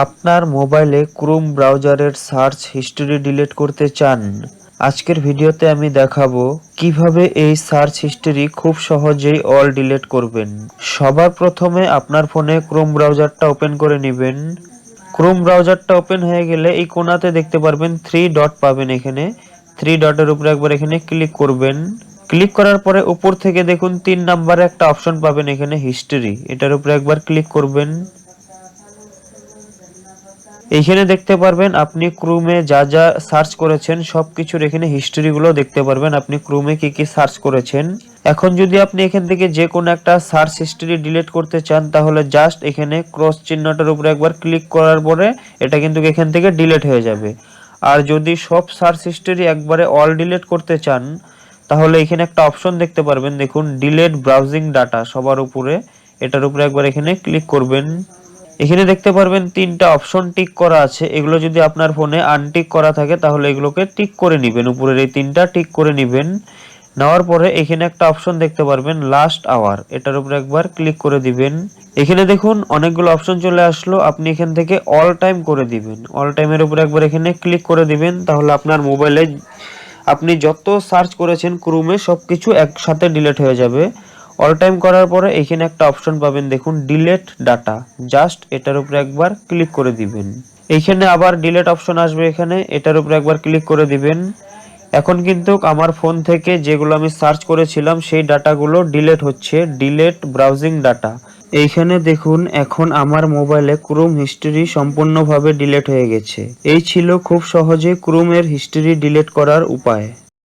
আপনার মোবাইলে Chrome ব্রাউজারের search history delete করতে চান? আজকের ভিডিওতে আমি দেখাবো কিভাবে এই সার্চ হিস্টরি খুব সহজেই অল ডিলিট করবেন। সবার প্রথমে আপনার ফোনে ক্রোম ব্রাউজারটা ওপেন করে নেবেন। ক্রোম ব্রাউজারটা ওপেন হয়ে গেলে এই কোণাতে দেখতে পারবেন 3 ডট পাবেন। এখানে 3 ডটের উপরে একবার এখানে ক্লিক করবেন। ক্লিক করার পরে উপর থেকে দেখুন 3 নম্বরে একটা অপশন পাবেন এখানে হিস্টরি, এটার উপরে একবার ক্লিক করবেন। এইখানে দেখতে পারবেন আপনি ক্রোমে যা যা সার্চ করেছেন সবকিছুর এখানে হিস্টরি গুলো দেখতে পারবেন, আপনি ক্রোমে কি কি সার্চ করেছেন। এখন যদি আপনি এখান থেকে যে কোনো একটা সার্চ হিস্টরি ডিলিট করতে চান তাহলে জাস্ট এখানে ক্রস চিহ্নটার উপরে একবার ক্লিক করার পরে এটা কিন্তু এখান থেকে ডিলিট হয়ে যাবে। আর যদি সব সার্চ হিস্টরি একবারে অল ডিলিট করতে চান তাহলে এখানে একটা অপশন দেখতে পারবেন, দেখুন ডিলিট ব্রাউজিং ডাটা সবার উপরে, এটার উপরে একবার এখানে ক্লিক করবেন। এখানে দেখতে পারবেন 3টা অপশন টিক করা আছে, এগুলো যদি আপনার ফোনে আনটিক করা থাকে তাহলে এগুলোকে টিক করে নেবেন, উপরের এই 3টা টিক করে নেবেন। নেওয়ার পরে এখানে একটা অপশন দেখতে পারবেন লাস্ট আওয়ার, এটার উপরে একবার ক্লিক করে দিবেন। এখানে দেখুন অনেকগুলো অপশন চলে আসলো, আপনি এখান থেকে অল টাইম করে দিবেন। অল টাইমের উপরে একবার এখানে ক্লিক করে দিবেন, তাহলে আপনার মোবাইলে আপনি যত সার্চ করেছেন ক্রোমে সবকিছু একসাথে ডিলিট হয়ে যাবে। অল টাইম করার পরে এখানে একটা অপশন পাবেন, দেখুন ডিলিট ডাটা, জাস্ট এটার উপরে একবার ক্লিক করে দিবেন। এইখানে আবার ডিলিট অপশন আসবে, এখানে এটার উপরে একবার ক্লিক করে দিবেন। এখন কিন্তু আমার ফোন থেকে যেগুলো আমি সার্চ করেছিলাম সেই ডাটাগুলো ডিলিট হচ্ছে, ডিলিট ব্রাউজিং ডাটা। এইখানে দেখুন এখন আমার মোবাইলে ক্রোম হিস্টরি সম্পূর্ণভাবে ডিলিট হয়ে গেছে। এই ছিল খুব সহজে ক্রোমের হিস্টরি ডিলিট করার উপায়।